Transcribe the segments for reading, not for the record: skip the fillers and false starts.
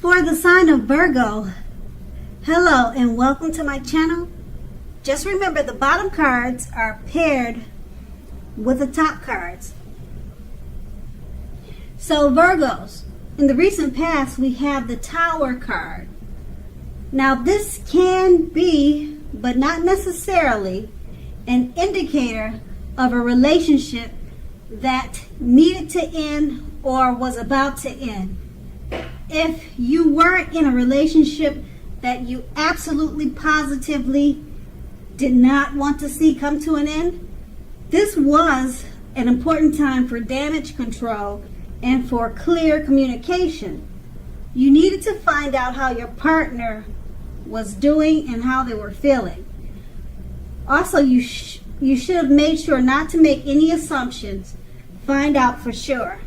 For the sign of Virgo, hello and welcome to my channel. Just remember the bottom cards are paired with the top cards. So Virgos, in the recent past we have the Tower card. Now this can be, but not necessarily, an indicator of a relationship that needed to end or was about to end. If you were in a relationship that you absolutely positively did not want to see come to an end, this was an important time for damage control and for clear communication. You needed to find out how your partner was doing and how they were feeling. Also, you should have made sure not to make any assumptions. Find out for sure.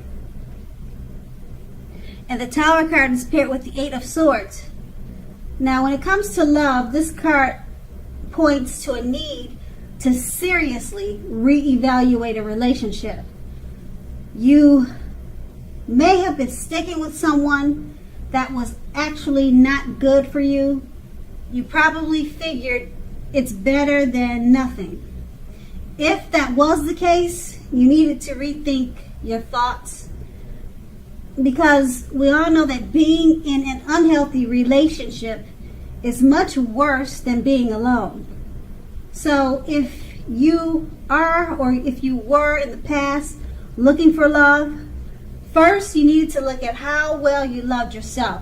And the Tower card is paired with the Eight of Swords. Now, when it comes to love, this card points to a need to seriously reevaluate a relationship. You may have been sticking with someone that was actually not good for you. You probably figured it's better than nothing. If that was the case, you needed to rethink your thoughts, because we all know that being in an unhealthy relationship is much worse than being alone. So if you are, or if you were in the past looking for love, first you needed to look at how well you loved yourself.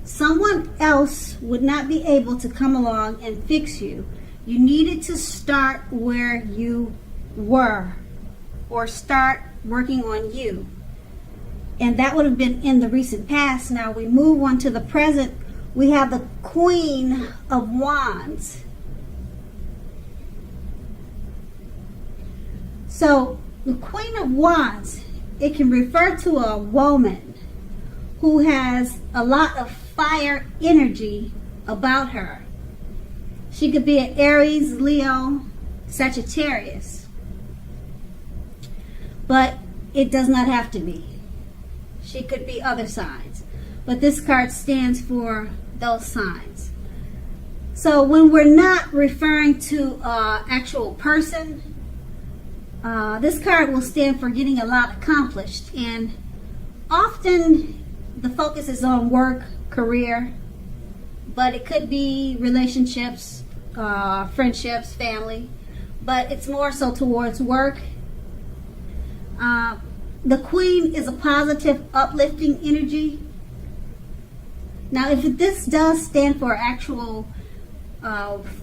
Someone else would not be able to come along and fix you. You needed to start where you were, or start working on you. And that would have been in the recent past. Now we move on to the present. We have the Queen of Wands. So the Queen of Wands, it can refer to a woman who has a lot of fire energy about her. She could be an Aries, Leo, Sagittarius. But it does not have to be. She could be other signs. But this card stands for those signs. So when we're not referring to an actual person, this card will stand for getting a lot accomplished. And often the focus is on work, career, but it could be relationships, friendships, family, but it's more so towards work. The Queen is a positive, uplifting energy. Now, if this does stand for actual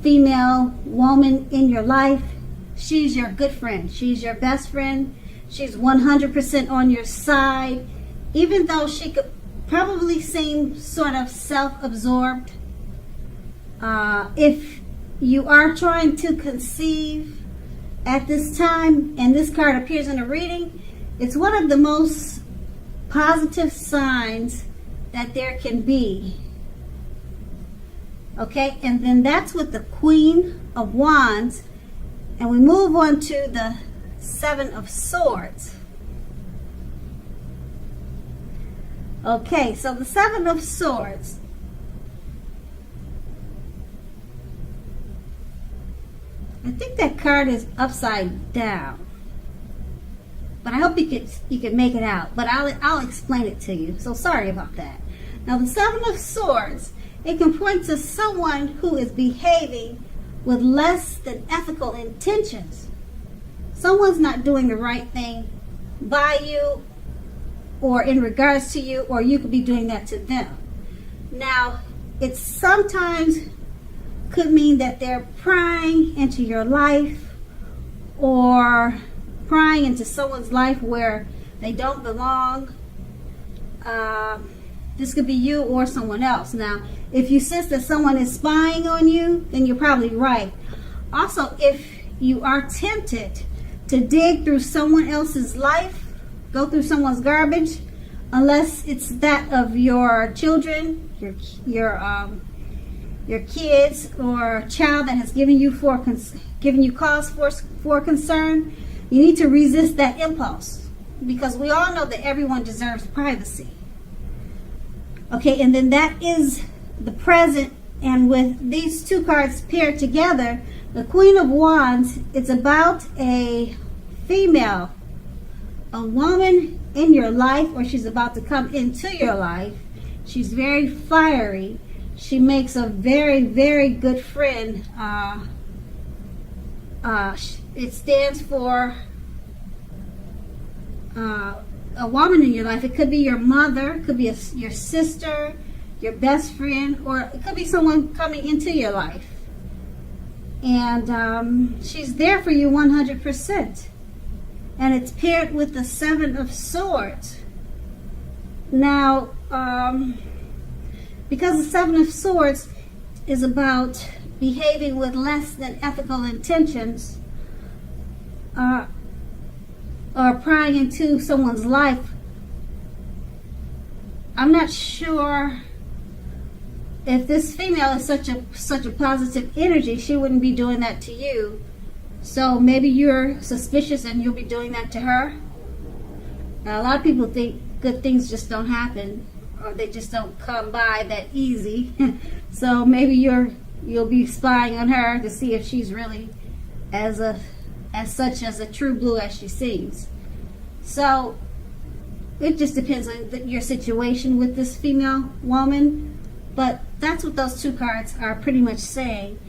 female woman in your life, she's your good friend. She's your best friend. She's 100% on your side, even though she could probably seem sort of self-absorbed. If you are trying to conceive at this time, and this card appears in a reading, it's one of the most positive signs that there can be. Okay, and then that's with the Queen of Wands. And we move on to the Seven of Swords. Okay, so the Seven of Swords. I think that card is upside down, but I hope you can make it out. But I'll explain it to you. So sorry about that. Now the Seven of Swords, it can point to someone who is behaving with less than ethical intentions. Someone's not doing the right thing by you or in regards to you, or you could be doing that to them. Now, it sometimes could mean that they're prying into your life, or prying into someone's life where they don't belong. This could be you or someone else. Now, if you sense that someone is spying on you, then you're probably right. Also, if you are tempted to dig through someone else's life, go through someone's garbage, unless it's that of your children, your kids, or a child that has given you cause for concern, you need to resist that impulse, because we all know that everyone deserves privacy. Okay, and then that is the present. And with these two cards paired together, the Queen of Wands, it's about a female, a woman in your life, or she's about to come into your life. She's very fiery. She makes a very, very good friend. It stands for a woman in your life. It could be your mother, it could be your sister, your best friend, or it could be someone coming into your life. And she's there for you 100%. And it's paired with the Seven of Swords. Now, because the Seven of Swords is about behaving with less than ethical intentions, or prying into someone's life, I'm not sure if this female is such a positive energy, she wouldn't be doing that to you. So maybe you're suspicious and you'll be doing that to her. Now, a lot of people think good things just don't happen, or they just don't come by that easy. So maybe you'll be spying on her to see if she's really as such as a true blue as she seems. So it just depends on your situation with this female woman. But that's what those two cards are pretty much saying.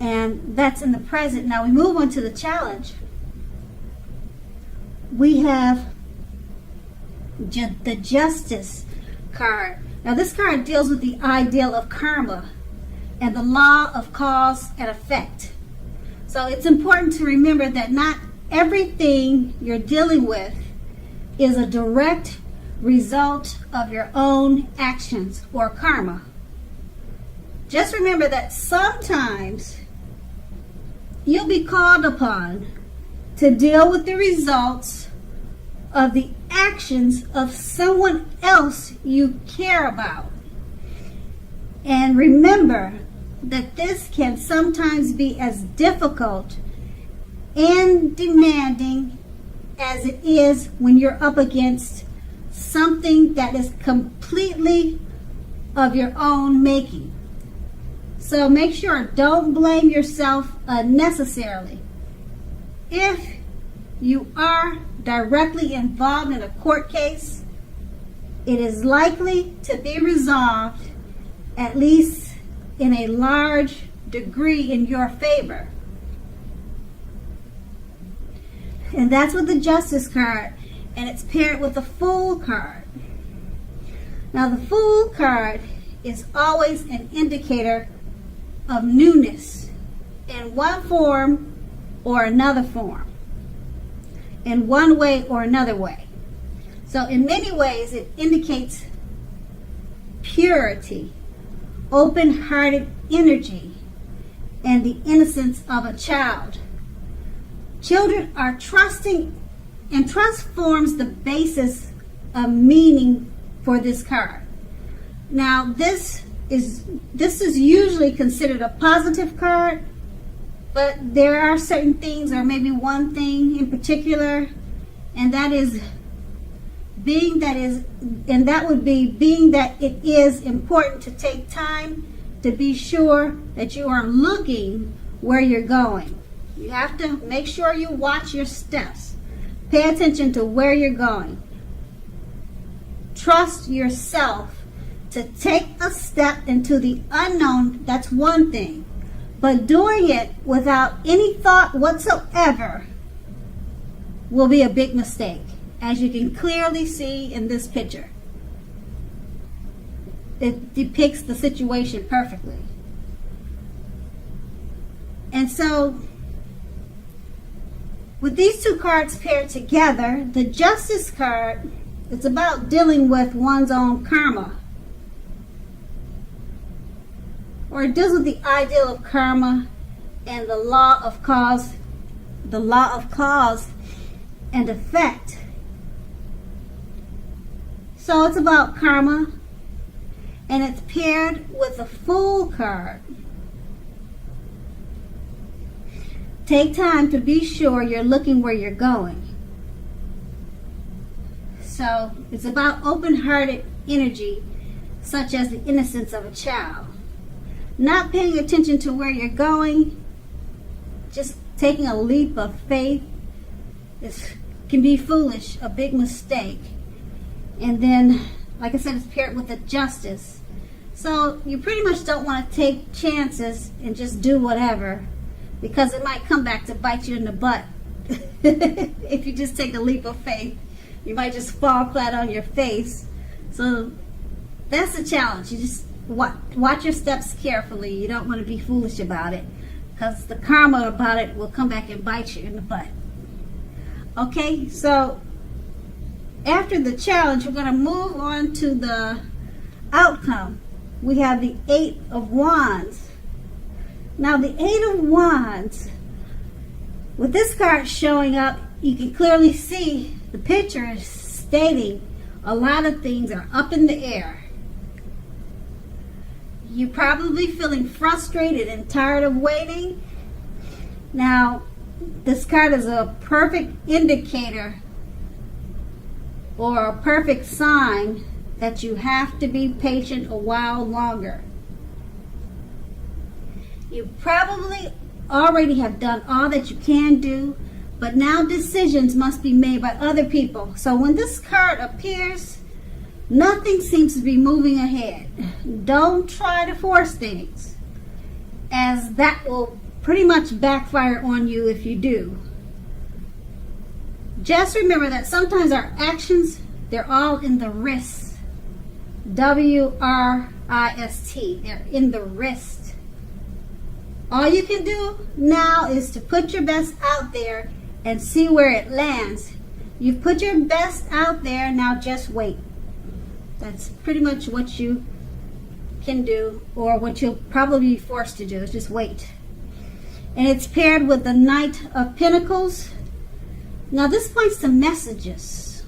And that's in the present. Now we move on to the challenge. We have the Justice card. Now this card deals with the ideal of karma and the law of cause and effect. So it's important to remember that not everything you're dealing with is a direct result of your own actions or karma. Just remember that sometimes you'll be called upon to deal with the results of the actions of someone else you care about. And remember that this can sometimes be as difficult and demanding as it is when you're up against something that is completely of your own making. So make sure, don't blame yourself unnecessarily. If you are directly involved in a court case, it is likely to be resolved, at least in a large degree, in your favor. And that's with the Justice card, and it's paired with the Fool card. Now the Fool card is always an indicator of newness in one form or another form, in one way or another way. So in many ways it indicates purity, open-hearted energy, and the innocence of a child. Children are trusting, and trust forms the basis of meaning for this card. Now this is usually considered a positive card, but there are certain things, or maybe one thing in particular, and that would be being that it is important to take time to be sure that you are looking where you're going. You have to make sure you watch your steps. Pay attention to where you're going. Trust yourself to take a step into the unknown. That's one thing. But doing it without any thought whatsoever will be a big mistake, as you can clearly see in this picture. It depicts the situation perfectly. And so, with these two cards paired together, the Justice card, it's about dealing with one's own karma. Or it deals with the ideal of karma and the law of cause and effect. So it's about karma, and it's paired with the Fool card. Take time to be sure you're looking where you're going. So it's about open-hearted energy. such as the innocence of a child. Not paying attention to where you're going, just taking a leap of faith, can be foolish, a big mistake. And then, like I said, it's paired with the justice. So you pretty much don't want to take chances and just do whatever, because it might come back to bite you in the butt. If you just take a leap of faith, you might just fall flat on your face. So that's the challenge. You just watch your steps carefully. You don't want to be foolish about it, because the karma about it will come back and bite you in the butt. Okay, so after the challenge, we're going to move on to the outcome. We have the Eight of Wands. Now, the Eight of Wands, with this card showing up, you can clearly see the picture is stating a lot of things are up in the air. You're probably feeling frustrated and tired of waiting. Now, this card is a perfect indicator or a perfect sign that you have to be patient a while longer. You probably already have done all that you can do, but now decisions must be made by other people. So when this card appears, nothing seems to be moving ahead. Don't try to force things, as that will pretty much backfire on you if you do. Just remember that sometimes our actions, they're all in the wrist. W-R-I-S-T. They're in the wrist. All you can do now is to put your best out there and see where it lands. You've put your best out there, now just wait. That's pretty much what you can do, or what you'll probably be forced to do, is just wait. And it's paired with the Knight of Pentacles. Now this points to messages.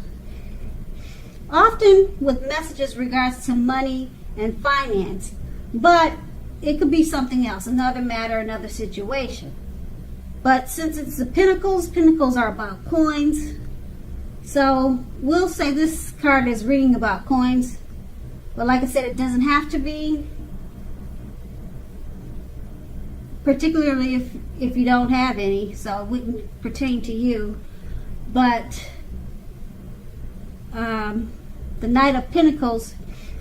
Often with messages regards to money and finance, but it could be something else, another matter, another situation. But since it's the Pentacles, Pentacles are about coins. So we'll say this card is reading about coins. But like I said, it doesn't have to be. Particularly if you don't have any, so it wouldn't pertain to you. But the Knight of Pentacles,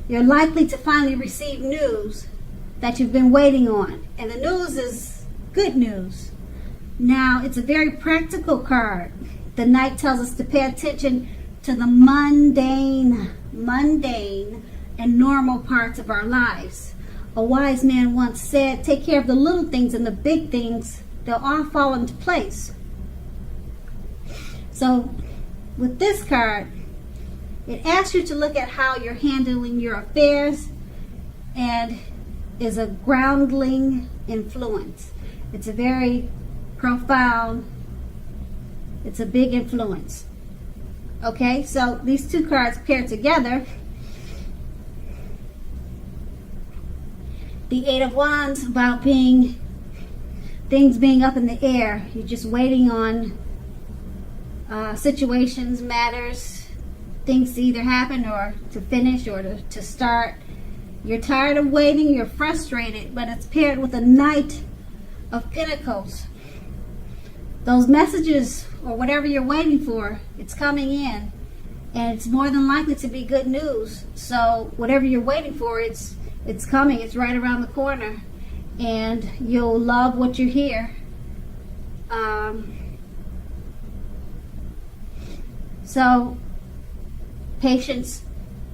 you're likely to finally receive news that you've been waiting on. And the news is good news. Now, it's a very practical card. The Knight tells us to pay attention to the mundane and normal parts of our lives. A wise man once said, take care of the little things and the big things, they'll all fall into place. So, with this card, it asks you to look at how you're handling your affairs, and is a groundling influence. It's a very profound, it's a big influence. Okay, so these two cards paired together, the Eight of Wands, about things being up in the air. You're just waiting on situations, matters, things to either happen or to finish or to start. You're tired of waiting, you're frustrated, but it's paired with a Knight of Pentacles. Those messages or whatever you're waiting for, it's coming in, and it's more than likely to be good news. So whatever you're waiting for, it's coming, it's right around the corner, and you'll love what you hear. So patience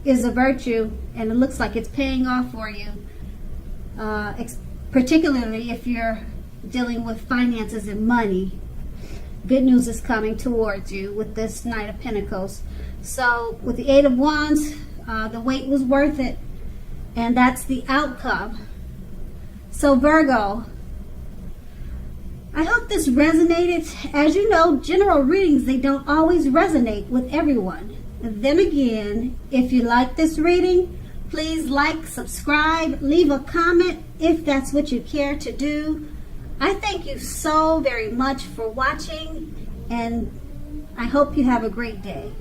is a virtue, and it looks like it's paying off for you, particularly if you're dealing with finances and money. Good news is coming towards you with this Knight of Pentacles. So with the Eight of Wands, the wait was worth it, and that's the outcome. So Virgo, I hope this resonated. As you know, general readings, they don't always resonate with everyone. And then again, if you like this reading, please like, subscribe, leave a comment if that's what you care to do. I thank you so very much for watching, and I hope you have a great day.